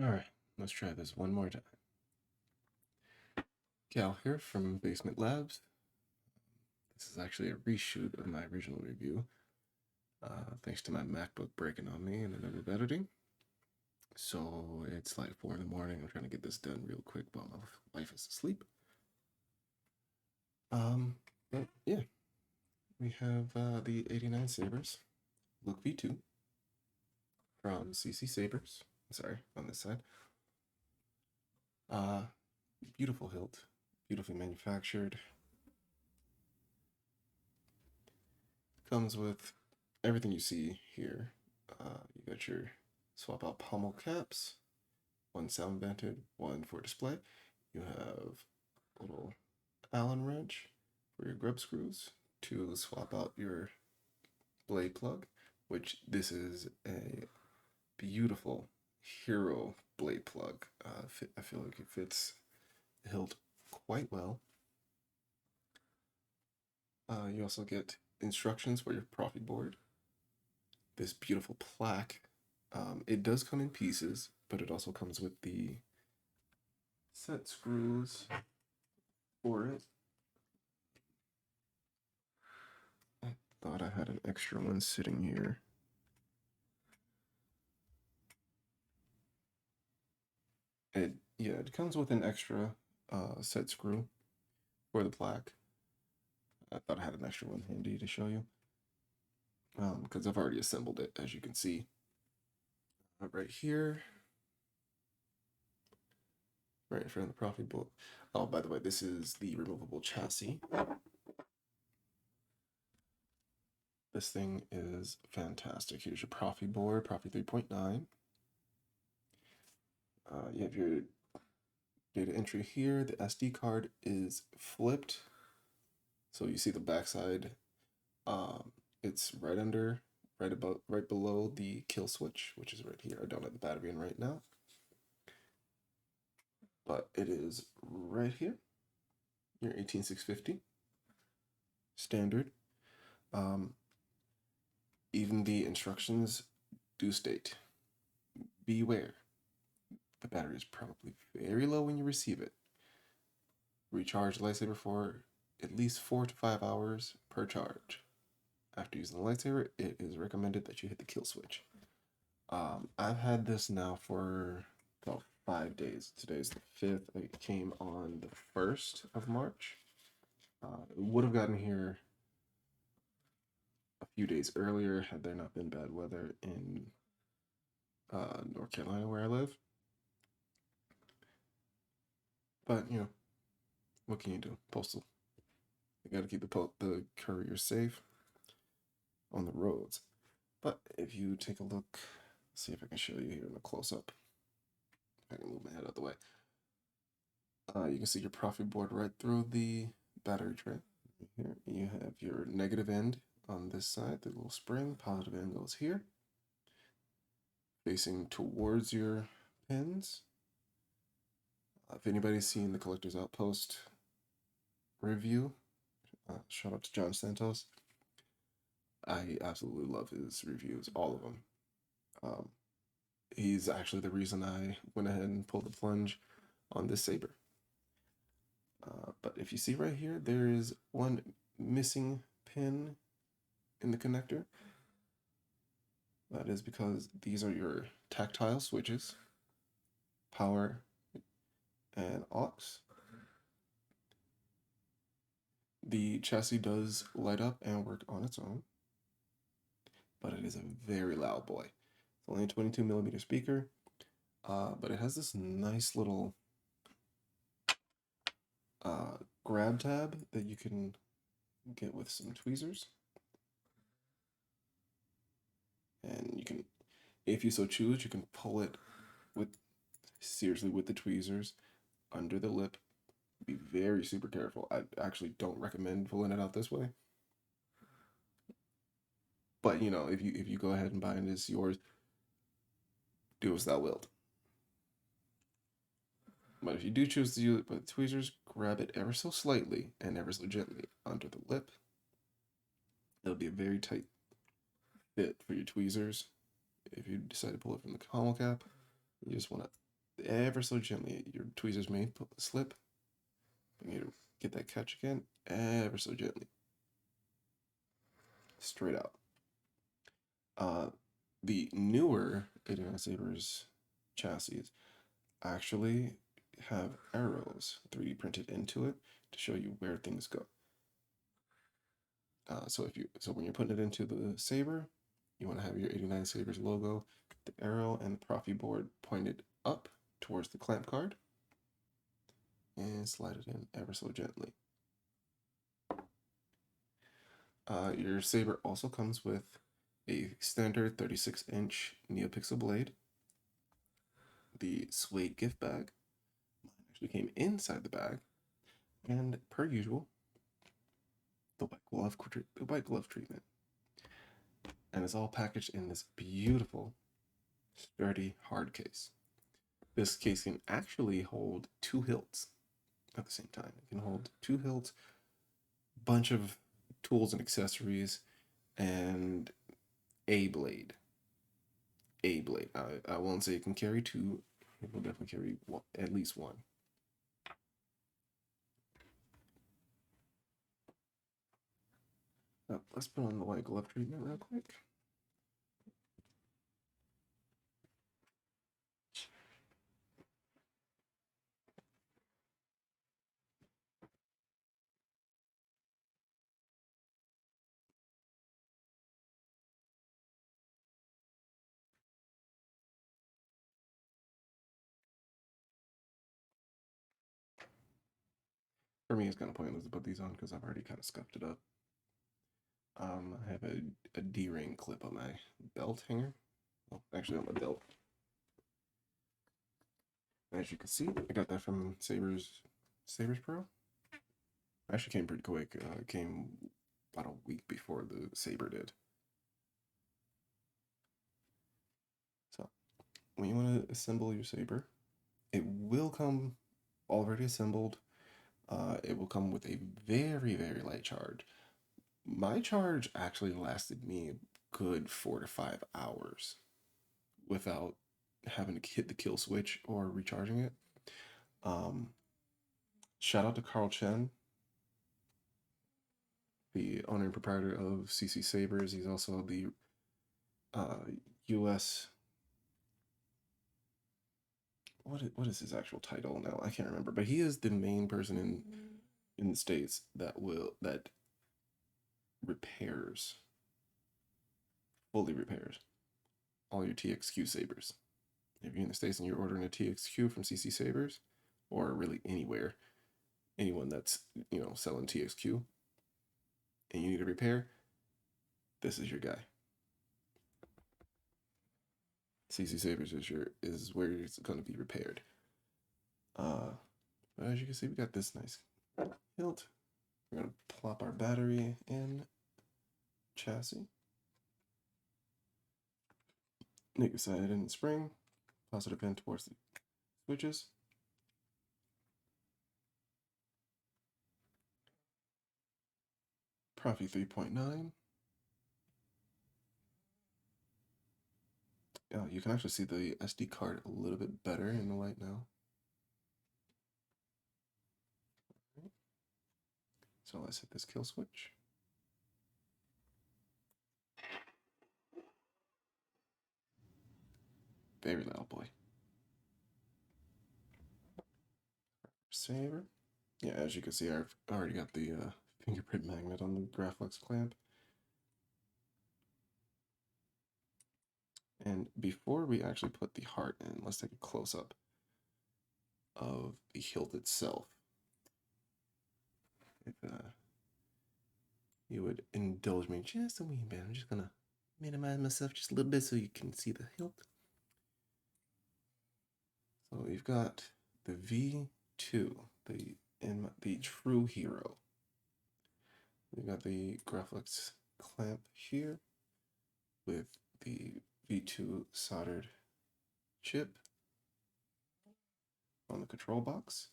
Alright, let's try this one more time. Cal here from Basement Labs. This is actually a reshoot of my original review, thanks to my MacBook breaking on me in the middle of editing. So it's like 4 in the morning. I'm trying to get this done real quick while my wife is asleep. But yeah, we have the 89sabers Look V2 from CC Sabers. Sorry, on this side. Beautiful hilt, beautifully manufactured. Comes with everything you see here. You got your swap out pommel caps, one sound vented, one for display. You have a little Allen wrench for your grub screws to swap out your blade plug, which this is a beautiful hero blade plug. I feel like it fits the hilt quite well. You also get instructions for your profit board. This beautiful plaque. It does come in pieces, but it also comes with the set screws for it. I thought I had an extra one sitting here. It comes with an extra set screw for the plaque. I thought I had an extra one handy to show you, because I've already assembled it, as you can see. Right here, right in front of the profit board. Oh, by the way, this is the removable chassis. This thing is fantastic. Here's your profit board, profit 3.9. You have your data entry here. The SD card is flipped, so you see the backside. It's right below the kill switch, which is right here. I don't have the battery in right now, but it is right here. Your 18650 standard. Even the instructions do state, beware. The battery is probably very low when you receive it. Recharge the lightsaber for at least 4 to 5 hours per charge. After using the lightsaber, it is recommended that you hit the kill switch. I've had this now for about 5 days. Today's the 5th. It came on the 1st of March. It would have gotten here a few days earlier had there not been bad weather in North Carolina where I live. But, you know, what can you do? Postal. You gotta keep the courier safe on the roads. But if you take a look, see if I can show you here in a close-up. I can move my head out of the way. You can see your profit board right through the battery tray. Here you have your negative end on this side, the little spring. Positive end goes here, facing towards your pins. If anybody's seen the Collector's Outpost review, shout out to John Santos. I absolutely love his reviews, all of them. He's actually the reason I went ahead and pulled the plunge on this saber. But if you see right here, there is one missing pin in the connector. That is because these are your tactile switches, power and aux. The chassis does light up and work on its own, but it is a very loud boy. It's only a 22mm speaker, but it has this nice little grab tab that you can get with some tweezers. And you can, if you so choose, you can pull it with the tweezers under the lip. Be very super careful. I actually don't recommend pulling it out this way. But you know, if you go ahead and buy it, it's yours. Do as thou wilt. But if you do choose to use it with tweezers, grab it ever so slightly and ever so gently under the lip. It'll be a very tight fit for your tweezers. If you decide to pull it from the pommel cap, you just want to ever so gently. Your tweezers may slip. You need to get that catch again, ever so gently. Straight out. The newer 89sabers chassis actually have arrows 3D printed into it to show you where things go. So when you're putting it into the saber, you want to have your 89sabers logo, the arrow, and the Profi board pointed up towards the clamp card, and slide it in ever so gently. Your saber also comes with a standard 36-inch NeoPixel blade, the suede gift bag. Mine actually came inside the bag, and per usual, the white glove treatment. And it's all packaged in this beautiful, sturdy hard case. This case can actually hold 2 hilts at the same time. It can hold 2 hilts, bunch of tools and accessories, and a blade. I won't say it can carry 2. It will definitely carry at least 1. Let's put on the white glove treatment real quick. For me, it's kind of pointless to put these on because I've already kind of scuffed it up. I have a D-ring clip on my belt hanger. Well, actually on my belt. As you can see, I got that from Sabers Pro. Actually came pretty quick. It came about a week before the saber did. So when you want to assemble your saber, it will come already assembled. It will come with a very, very light charge. My charge actually lasted me a good 4 to 5 hours without having to hit the kill switch or recharging it. Shout out to Carl Chen, the owner and proprietor of CC Sabers. He's also the U.S. What is his actual title now? I can't remember, but he is the main person in the States that fully repairs all your TXQ sabers. If you're in the States and you're ordering a TXQ from CC Sabers, or really anywhere, anyone that's selling TXQ, and you need a repair, this is your guy. CC Sabers is where it's going to be repaired. But as you can see, we got this nice hilt. We're going to plop our battery in chassis. Negative side in the spring. Positive end towards the switches. Profi 3.9. You can actually see the SD card a little bit better in the light now. So let's hit this kill switch. Very loud, boy. Saber. Yeah, as you can see, I've already got the fingerprint magnet on the Graflex clamp. And before we actually put the heart in, let's take a close-up of the hilt itself. If you would indulge me just a wee bit, I'm just gonna minimize myself just a little bit so you can see the hilt. So we've got the V2, the true hero. We've got the Graflex clamp here with the V2 soldered chip on the control box.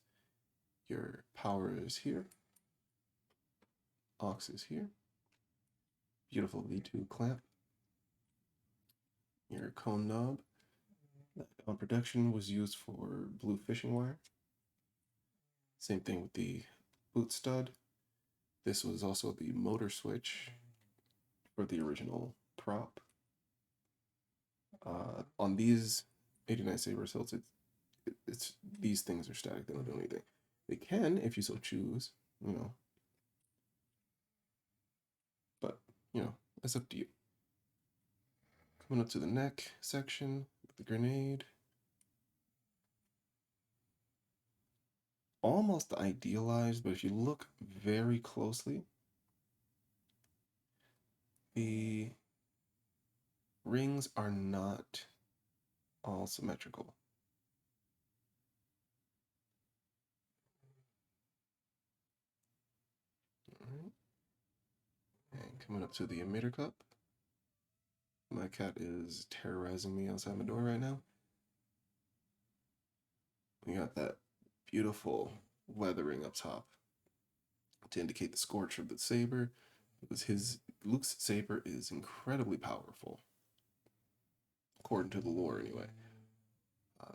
Your power is here. Aux is here. Beautiful V2 clamp. Your cone knob. Production was used for blue fishing wire. Same thing with the boot stud. This was also the motor switch for the original prop. On these 89 sabers hilts, it's these things are static. They don't do anything. They can, if you so choose, you know. But you know, that's up to you. Coming up to the neck section, the grenade. Almost idealized, but if you look very closely, the rings are not all symmetrical. All right. And coming up to the emitter cup. My cat is terrorizing me outside my door right now. We got that beautiful weathering up top to indicate the scorch of the saber. Luke's saber is incredibly powerful, according to the lore anyway.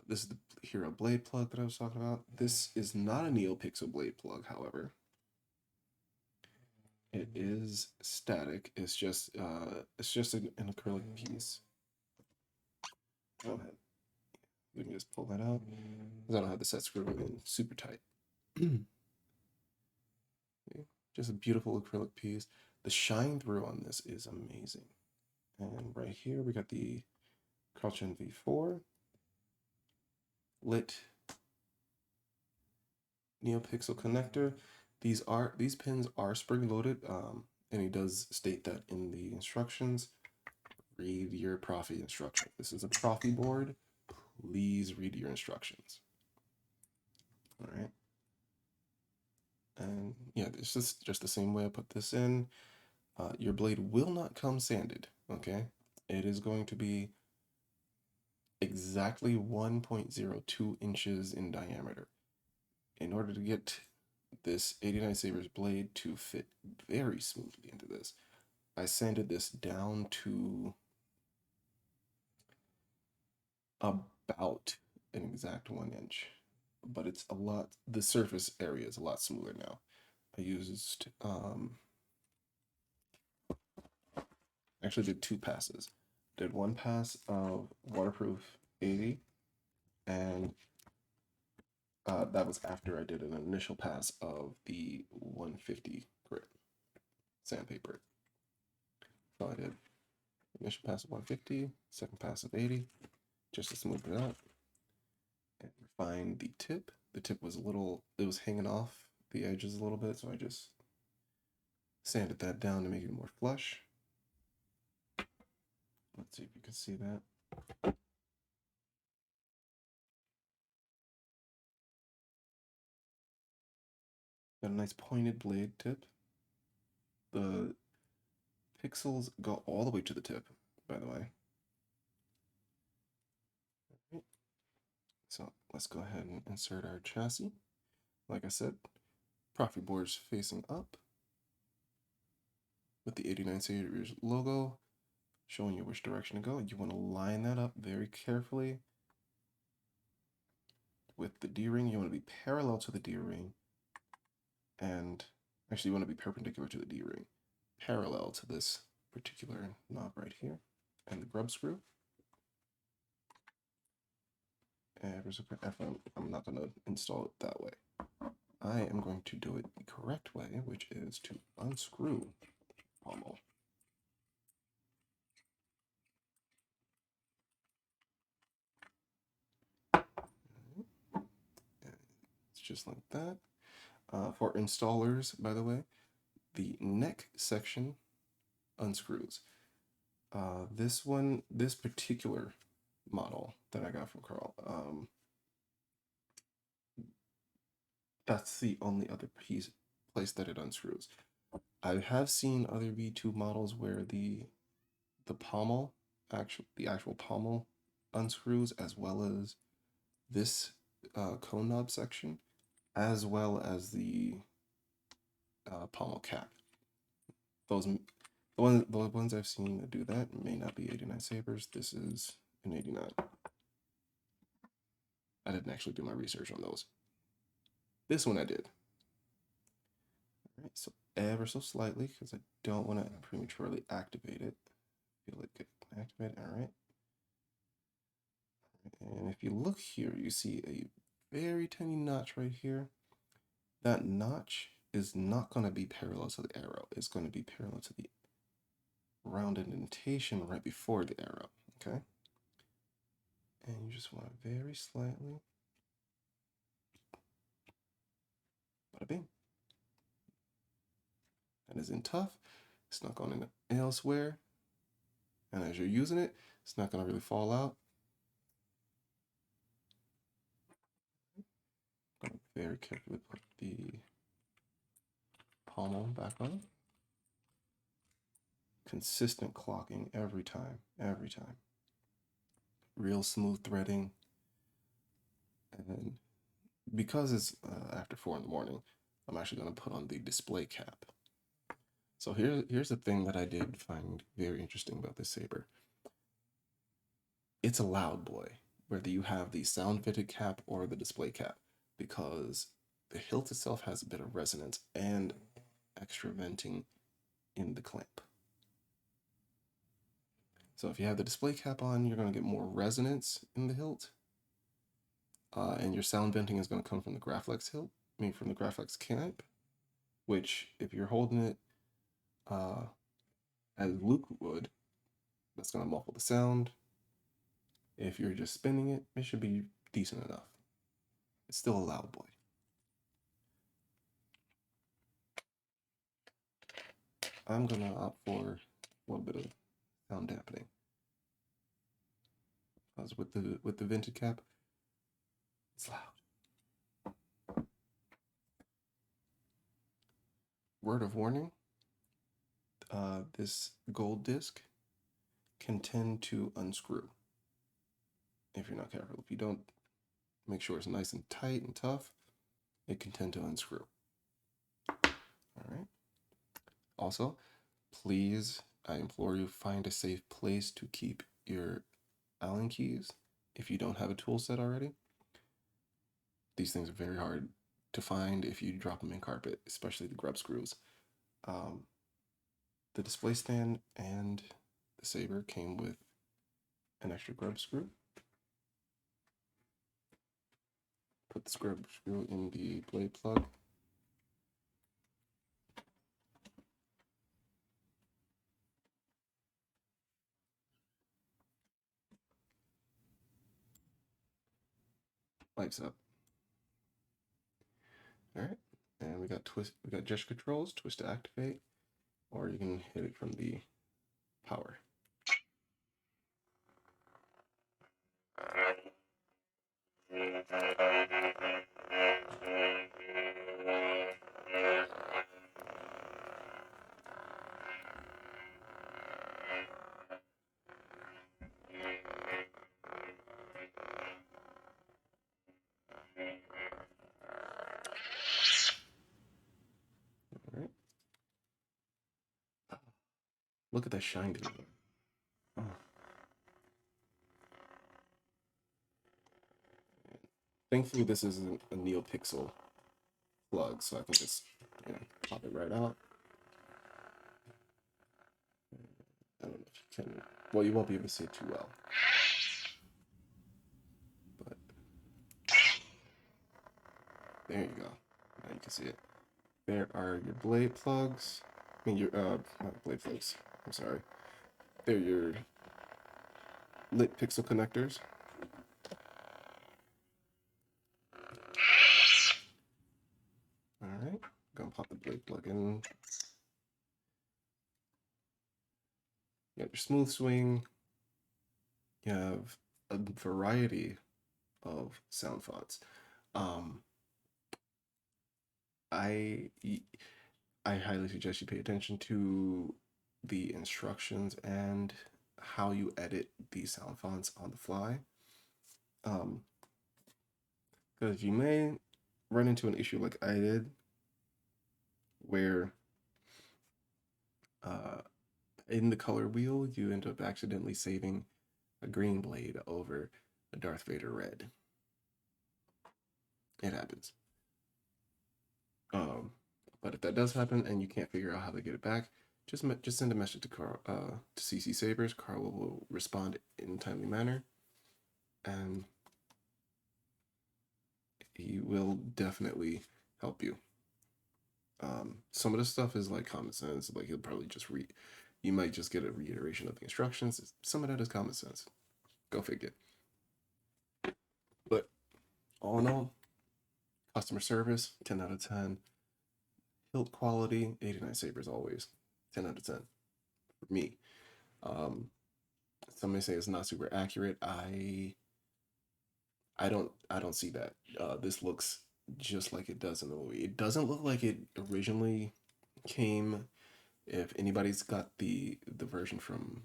This is the hero blade plug that I was talking about. This is not a NeoPixel blade plug, however. It is static. It's just an acrylic piece. Go ahead. We can just pull that out because I don't have the set screw in super tight. Just a beautiful acrylic piece. The shine through on this is amazing. And right here we got the Carlton V4 lit NeoPixel connector. These pins are spring loaded, and he does state that in the instructions. Read your Profi instruction. This is a Profi board. Please read your instructions. All right. And yeah, this is just the same way I put this in. Your blade will not come sanded, okay? It is going to be exactly 1.02 inches in diameter. In order to get this 89 Sabers blade to fit very smoothly into this, I sanded this down to about an exact 1 inch, but it's a lot, the surface area is a lot smoother now. I used, actually did 2 passes. Did 1 pass of waterproof 80, and that was after I did an initial pass of the 150 grit sandpaper. So I did initial pass of 150, second pass of 80, just to smooth it out. And refine the tip. The tip was it was hanging off the edges a little bit, so I just sanded that down to make it more flush. Let's see if you can see that. Got a nice pointed blade tip. The pixels go all the way to the tip, by the way. Right. So let's go ahead and insert our chassis. Like I said, Profi boards facing up with the 89 Sabers logo showing you which direction to go. You want to line that up very carefully with the D-ring. You want to be parallel to the D-ring, and actually you want to be perpendicular to the D-ring, parallel to this particular knob right here, and the grub screw. And I'm not going to install it that way. I am going to do it the correct way, which is to unscrew the pommel. It's just like that. For installers, by the way, the neck section unscrews. This particular model that I got from Carl, that's the only other place that it unscrews. I have seen other V2 models where the pommel, the actual pommel unscrews, as well as this cone knob section, as well as the pommel cap. The ones I've seen that do that may not be 89 Sabers. This is an 89. I didn't actually do my research on those. This one I did. All right, so ever so slightly, because I don't want to prematurely activate it. Feel like it can activate it. All right. And if you look here, you see a very tiny notch right here. That notch is not going to be parallel to the arrow. It's going to be parallel to the round indentation right before the arrow, okay? And you just want to very slightly, bada bing. That isn't tough. It's not going elsewhere. And as you're using it, it's not going to really fall out. I'm going to very carefully put the pommel back on. Consistent clocking every time, every time. Real smooth threading. And because it's after 4 in the morning, I'm actually going to put on the display cap. So here's the thing that I did find very interesting about this saber. It's a loud boy, whether you have the sound vented cap or the display cap, because the hilt itself has a bit of resonance and extra venting in the clamp. So if you have the display cap on, you're going to get more resonance in the hilt. And your sound venting is going to come from the Graflex hilt, from the Graflex clamp, which if you're holding it as Luke would, that's going to muffle the sound. If you're just spinning it, it should be decent enough. It's still a loud boy. I'm going to opt for a little bit of sound dampening. Because with the vented cap, it's loud. Word of warning, this gold disc can tend to unscrew if you're not careful. If you don't make sure it's nice and tight and tough, it can tend to unscrew. All right. Also, please, I implore you, find a safe place to keep your Allen keys if you don't have a tool set already. These things are very hard to find if you drop them in carpet, especially the grub screws. The display stand and the saber came with an extra grub screw. Put the grub screw in the blade plug. Lights up. All right, and we got gesture controls, twist to activate, or you can hit it from the power. All right. Look at that shine to it. Oh. Thankfully, this isn't a NeoPixel plug, so I can just pop it right out. I don't know if you can. Well, you won't be able to see it too well. But there you go. Now you can see it. There are your blade plugs. I mean, your not blade plugs. I'm sorry. They're your lit pixel connectors. All right, gonna pop the blade plug in. You have your smooth swing. You have a variety of sound fonts. I highly suggest you pay attention to the instructions and how you edit the sound fonts on the fly. Because you may run into an issue like I did, where in the color wheel, you end up accidentally saving a green blade over a Darth Vader red. It happens. But if that does happen and you can't figure out how to get it back, just send a message to Carl, to CC Sabers. Carl will respond in a timely manner, and he will definitely help you. Some of the stuff is like common sense. Like he'll probably just you might just get a reiteration of the instructions. Some of that is common sense. Go figure. But all in all, customer service, 10 out of 10. Hilt quality, 89sabers always, 10 out of 10 for me. Some may say it's not super accurate. I don't see that. This looks just like it does in the movie. It doesn't look like it originally came. If anybody's got the version from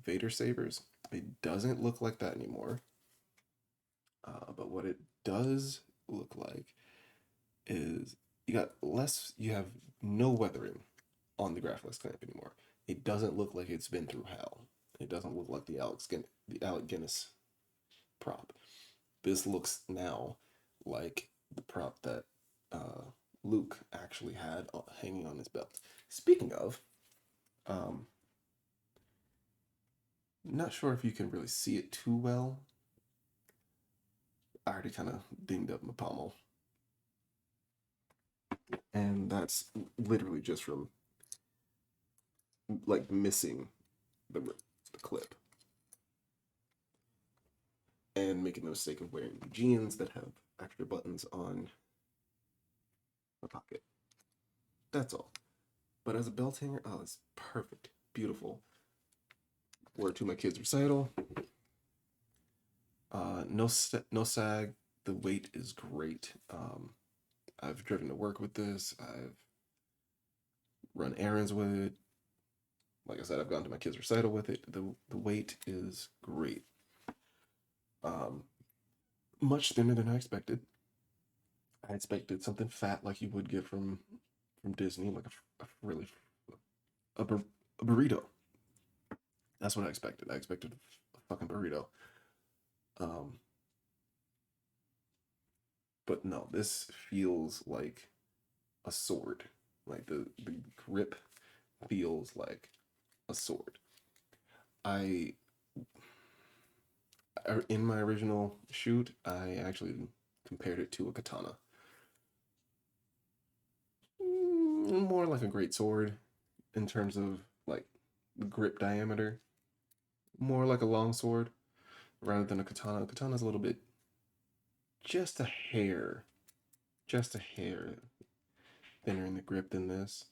Vader Sabers, it doesn't look like that anymore. But what it does look like is you have no weathering on the Graphics clamp anymore. It doesn't look like it's been through hell. It doesn't look like the Alec Guinness prop. This looks now like the prop that Luke actually had hanging on his belt. Speaking of, not sure if you can really see it too well. I already kind of dinged up my pommel. And that's literally just from like missing the clip and making the mistake of wearing jeans that have extra buttons on my pocket. That's all. But as a belt hanger, oh, it's perfect, beautiful. Wore to my kids' recital. No sag. The weight is great. I've driven to work with this. I've run errands with it. Like I said, I've gone to my kids' recital with it. The weight is great. Much thinner than I expected. I expected something fat like you would get from Disney, like a burrito. That's what I expected. I expected a fucking burrito. But no, this feels like a sword. Like the grip feels like a sword. In my original shoot, I actually compared it to a katana. More like a great sword in terms of like the grip diameter. More like a long sword rather than a katana. A katana's a little bit, just a hair thinner in the grip than this.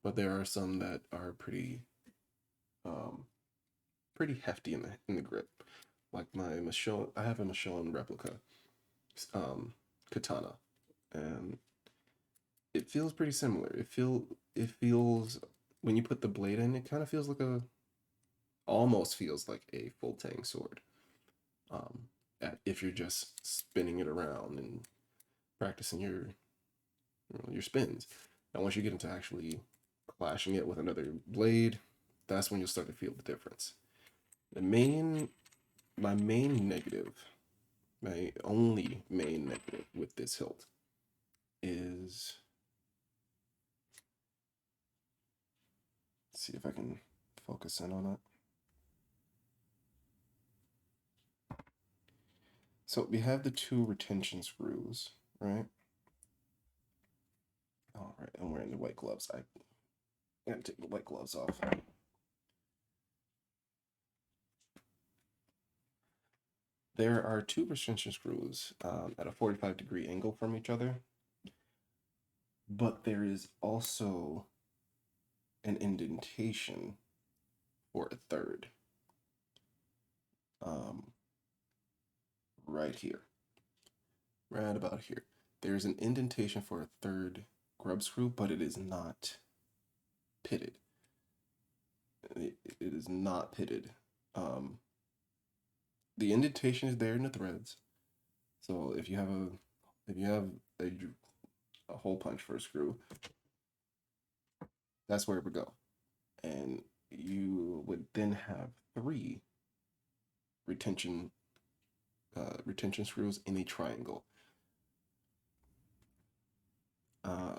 But there are some that are pretty hefty in the grip. Like my Michonne, I have a Michonne replica katana, and it feels pretty similar. It feels when you put the blade in, it kind of feels like almost feels like a full tang sword. If you're just spinning it around and practicing your spins. And once you get into actually clashing it with another blade, that's when you'll start to feel the difference. My only main negative with this hilt is, let's see if I can focus in on it. So we have the two retention screws, right? All right, I'm wearing the white gloves. I gotta take the white gloves off. There are two retention screws at a 45-degree angle from each other, but there is also an indentation for a third. Right here. Right about here. There's an indentation for a third grub screw, but it is not pitted. It is not pitted. The indentation is there in the threads. So if you have a hole punch for a screw, that's where it would go. And you would then have three retention screws in a triangle.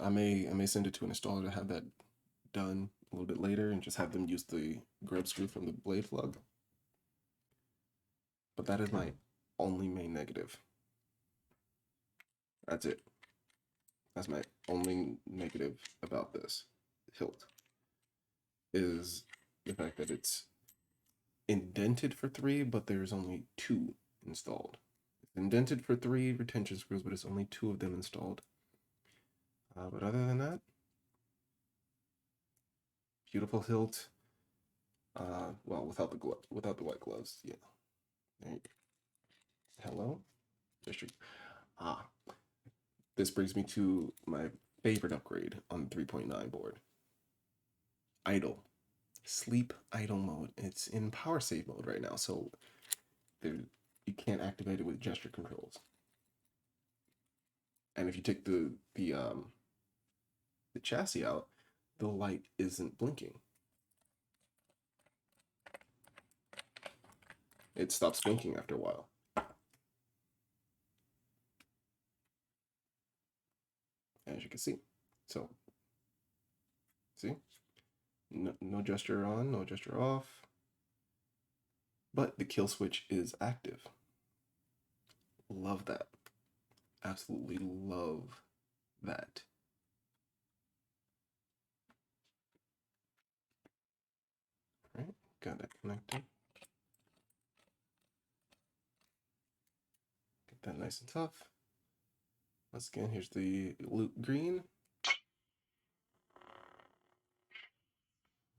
I may send it to an installer to have that done a little bit later and just have them use the grub screw from the blade plug. But that is my only main negative. That's it. That's my only negative about this hilt, is the fact that it's indented for 3, but there's only 2 installed. It's indented for 3 retention screws, but it's only 2 of them installed. But other than that, beautiful hilt. Well, without the white gloves, yeah. There you go. Hello, district. This brings me to my favorite upgrade on the 3.9 board. Idle. Sleep idle mode. It's in power save mode right now, so you can't activate it with gesture controls. And if you take the chassis out, the light isn't blinking. It stops blinking after a while. As you can see. So, see? No gesture on, no gesture off. But the kill switch is active. Love that. Absolutely love that. All right, got that connected. Get that nice and tough. Once again, here's the loot green.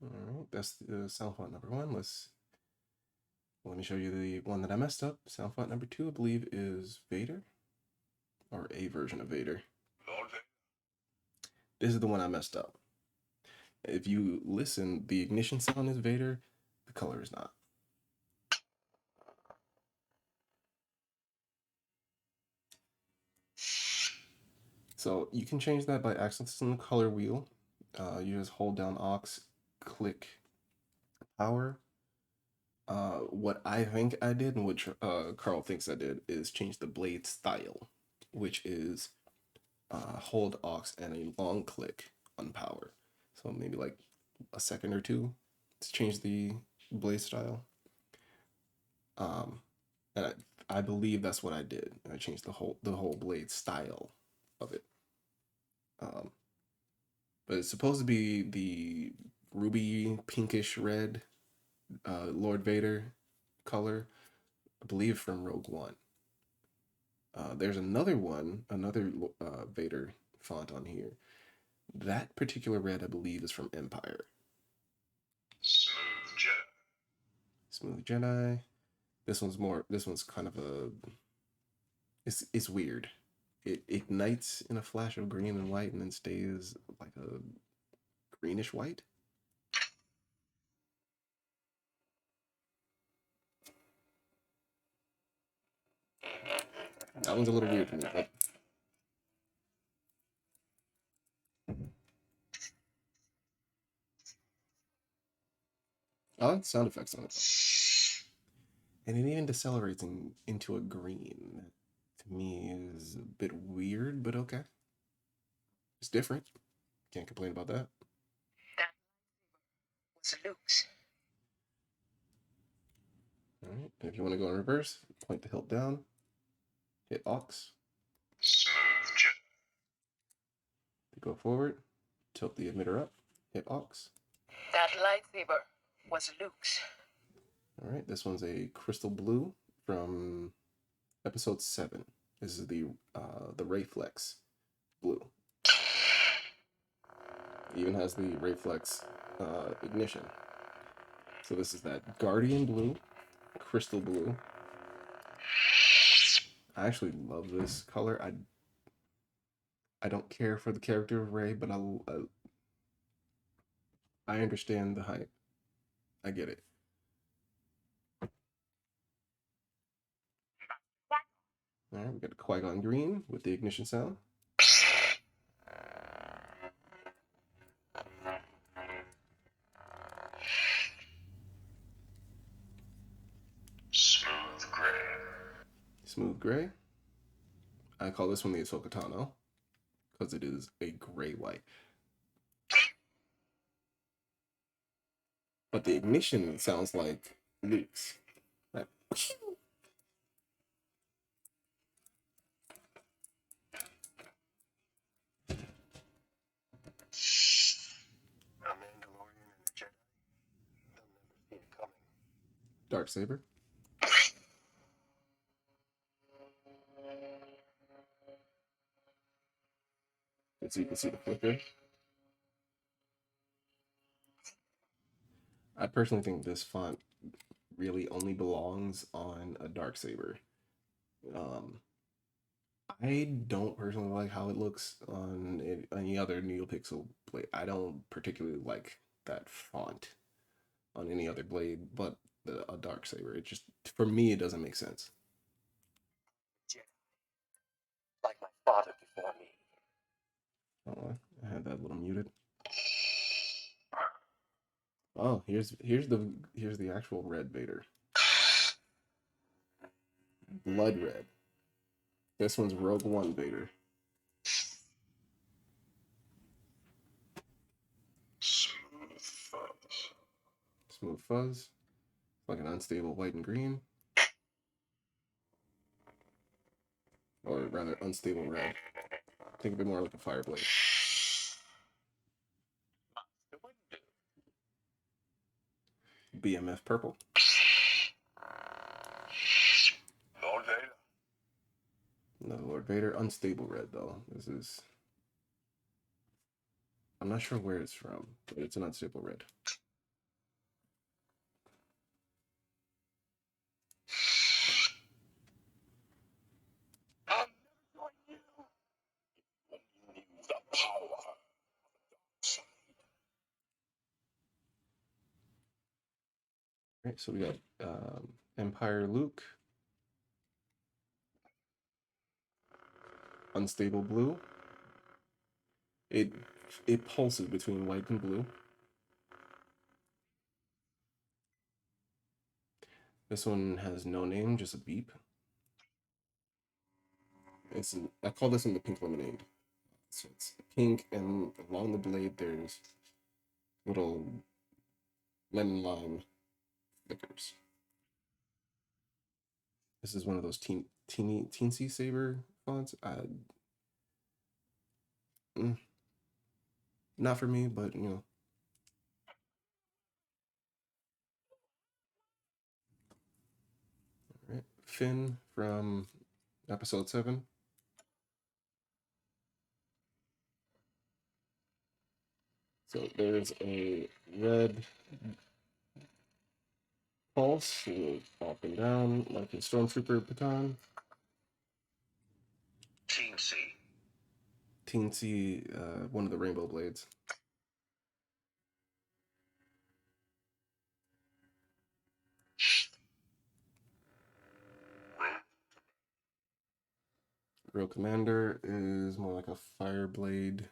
All right, that's the sound font number 1. Let me show you the one that I messed up. Sound font number 2, I believe, is Vader, or a version of Vader. This is the one I messed up. If you listen, the ignition sound is Vader, the color is not. So you can change that by accessing the color wheel. You just hold down aux, click power. What I think I did, and what Carl thinks I did, is change the blade style, which is hold aux and a long click on power. So maybe like a second or 2 to change the blade style. And I believe that's what I did. I changed the whole blade style of it. But it's supposed to be the ruby pinkish red Lord Vader color, I believe, from Rogue One. There's another Vader font on here. That particular red, I believe, is from Empire. Smooth Jedi. This one's kind of it's weird. It ignites in a flash of green and white and then stays like a greenish white. That one's a little weird to me, but I like the sound effects on it though. And it even decelerates into a green. That, to me, is a bit weird, but okay. It's different. Can't complain about that. That was Luke's. Alright, if you want to go in reverse, point the hilt down, hit aux. Smooth jet. To go forward, tilt the emitter up, hit aux. That lightsaber was Luke's. Alright, this one's a crystal blue from episode 7. This is the Rayflex blue. It even has the Rayflex ignition. So this is that Guardian blue, crystal blue. I actually love this color. I don't care for the character of Rey, but I understand the hype. I get it. All right, we got the Qui-Gon green with the ignition sound. Smooth gray. Smooth gray. I call this one the Ahsoka Tano because it is a gray white. But the ignition sounds like Luke's. Right. Dark saber. So you can see the flicker. I personally think this font really only belongs on a dark saber. I don't personally like how it looks on any other NeoPixel blade. I don't particularly like that font on any other blade, but a dark saber. It just, for me, it doesn't make sense. Like my father before me. Oh, I had that little muted. Oh, here's the actual red Vader. Blood red. This one's Rogue One Vader. Smooth fuzz. Smooth fuzz. Like an unstable white and green. Or rather, unstable red. Think of it more like a fire blade. BMF purple. Lord Vader. No, Lord Vader. Unstable red, though. This is... I'm not sure where it's from, but it's an unstable red. Right, so we got Empire Luke, unstable blue. It pulses between white and blue. This one has no name, just a beep. I call this one the pink lemonade. So it's pink, and along the blade there's little lemon lime flickers. This is one of those teensy saber fonts. Not for me, but you know. All right, Finn from episode 7. So there's a red pulse, up and down like a stormtrooper baton. Teensy, one of the rainbow blades. Real Commander is more like a fire blade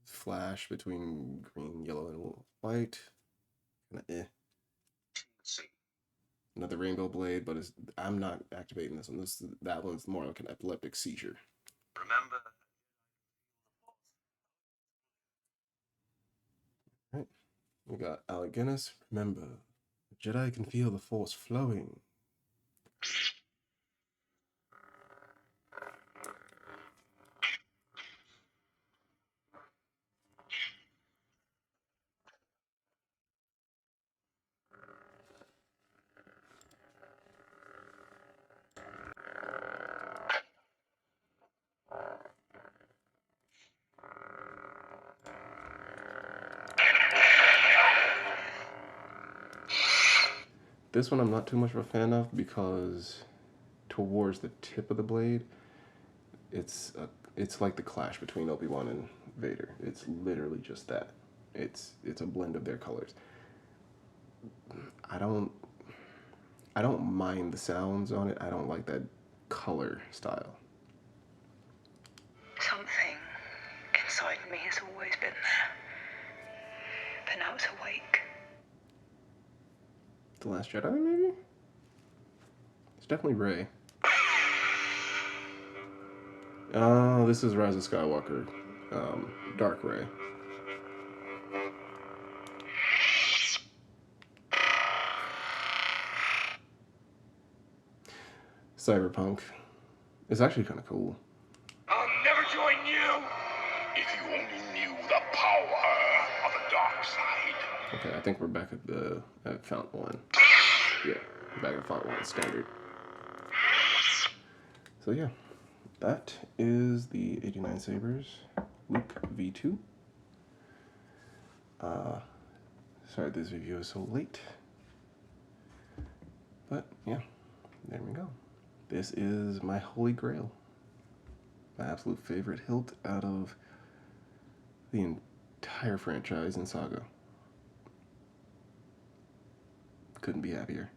flash between green, yellow, and white. Kinda Another rainbow blade, but I'm not activating this one. That one's more like an epileptic seizure. Remember. Right. We got Alec Guinness. Remember, the Jedi can feel the Force flowing. This one I'm not too much of a fan of because towards the tip of the blade, it's like the clash between Obi-Wan and Vader. It's literally just that. It's a blend of their colors. I don't mind the sounds on it. I don't like that color style. Something inside me has always been there, but now it's awake. The Last Jedi, maybe? It's definitely Rey. Oh, this is Rise of Skywalker. Dark Ray. Cyberpunk is actually kind of cool. I'll never join you! If you only knew the power of the dark side. Okay, I think we're back at Font 1. Yeah, back at Font 1 standard. So yeah, that is the 89sabers Luke V2. Sorry this review is so late. But yeah, there we go. This is my holy grail. My absolute favorite hilt out of the entire franchise in Saga. Couldn't be happier.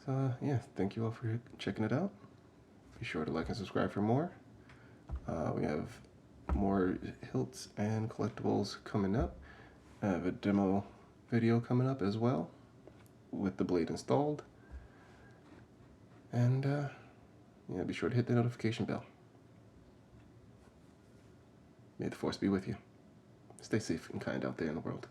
So yeah, thank you all for checking it out. Be sure to like and subscribe for more. We have more hilts and collectibles coming up. I have a demo video coming up as well with the blade installed. And yeah, be sure to hit the notification bell. May the Force be with you. Stay safe and kind out there in the world.